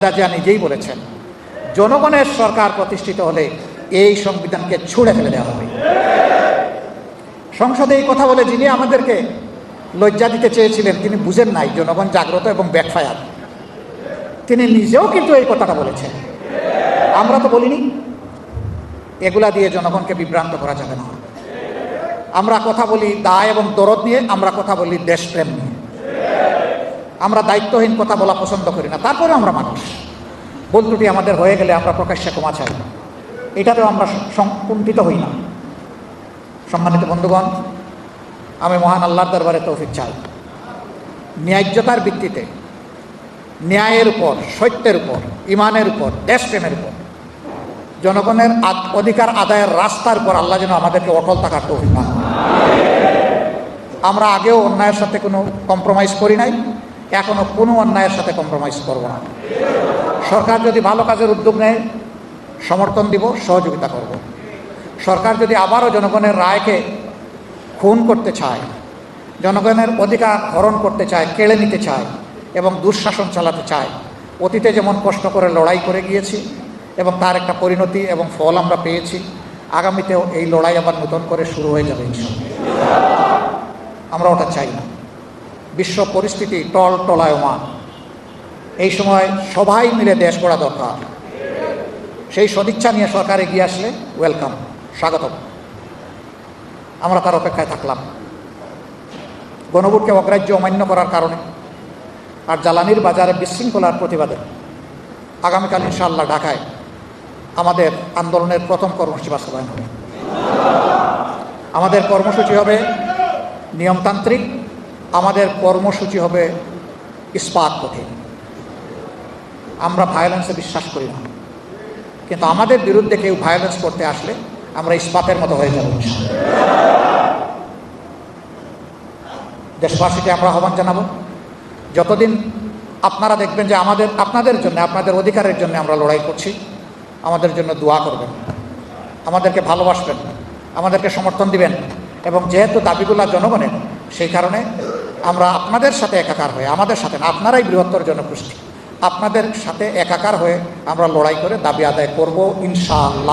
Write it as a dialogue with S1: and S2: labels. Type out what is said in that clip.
S1: যা নিজেই বলেছেন, জনগণের সরকার প্রতিষ্ঠিত হলে এই সংবিধানকে ছুঁড়ে ফেলে দেওয়া হবে। সংসদে এই কথা বলে যিনি আমাদেরকে লজ্জা দিতে চেয়েছিলেন তিনি বুঝেন নাই জনগণ জাগ্রত এবং ব্যাকফায়ার। তিনি নিজেও কিন্তু এই কথাটা বলেছেন, আমরা তো বলিনি। এগুলা দিয়ে জনগণকে বিভ্রান্ত করা যাবে না। আমরা কথা বলি দায় এবং দরদ নিয়ে, আমরা কথা বলি দেশপ্রেম নিয়ে। আমরা দায়িত্বহীন কথা বলা পছন্দ করি না, তারপরে আমরা মানুষ। ভুল ত্রুটি আমাদের হয়ে গেলে আমরা প্রকাশ্যে ক্ষমা চাই, এটাতেও আমরা কুণ্ঠিত হই না। সম্মানিত বন্ধুগণ, আমি মহান আল্লাহর দরবারে তৌফিক চাই, ন্যায্যতার ভিত্তিতে, ন্যায়ের উপর, সত্যের উপর, ইমানের উপর, দেশপ্রেমের উপর, জনগণের অধিকার আদায়ের রাস্তার উপর আল্লাহ যেন আমাদেরকে অটল থাকার তৌফিক দান করেন। আমরা আগেও অন্যায়ের সাথে কোনো কম্প্রোমাইজ করি নাই, এখনও কোনো অন্যায়ের সাথে কম্প্রোমাইজ করব না। সরকার যদি ভালো কাজের উদ্যোগ নেয় সমর্থন দিব, সহযোগিতা করব। সরকার যদি আবারও জনগণের রায়কে খুন করতে চায়, জনগণের অধিকার হরণ করতে চায়, কেড়ে নিতে চায় এবং দুঃশাসন চালাতে চায়, অতীতে যেমন কষ্ট করে লড়াই করে গিয়েছি এবং তার একটা পরিণতি এবং ফল আমরা পেয়েছি, আগামীতেও এই লড়াই আবার নতুন করে শুরু হয়ে যাবে ইনশাআল্লাহ। আমরা ওটা চাই না। বিশ্ব পরিস্থিতি টলায়মান, এই সময় সবাই মিলে দেশ গড়া দরকার। সেই সদিচ্ছা নিয়ে সরকার এগিয়ে আসলে ওয়েলকাম, স্বাগতম। আমরা তার অপেক্ষায় থাকলাম। গণভোটকে অগ্রাহ্য অমান্য করার কারণে আর জ্বালানির বাজারে বিশৃঙ্খলার প্রতিবাদে আগামীকাল ইনশাআল্লাহ ঢাকায় আমাদের আন্দোলনের প্রথম কর্মসূচি বাস্তবায়ন হবে। আমাদের কর্মসূচি হবে নিয়মতান্ত্রিক, আমাদের কর্মসূচি হবে ইস্পাত পথে। আমরা ভায়োলেন্সে বিশ্বাস করি না, কিন্তু আমাদের বিরুদ্ধে কেউ ভায়োলেন্স করতে আসলে আমরা ইস্পাতের মতো হয়ে যাব। দেশবাসীকে আমরা আহ্বান জানাবো, যতদিন আপনারা দেখবেন যে আপনাদের জন্য, আপনাদের অধিকারের জন্য আমরা লড়াই করছি, আমাদের জন্য দোয়া করবেন, আমাদেরকে ভালোবাসবেন, আমাদেরকে সমর্থন দিবেন। এবং যেহেতু দাবিগুলো জনগণের, সেই কারণে আমরা আপনাদের সাথে একাকার হয়ে, আমাদের সাথে না, আপনারাই বৃহত্তর জনগোষ্ঠী, আপনাদের সাথে একাকার হয়ে আমরা লড়াই করে দাবি আদায় করব ইনশাআল্লাহ।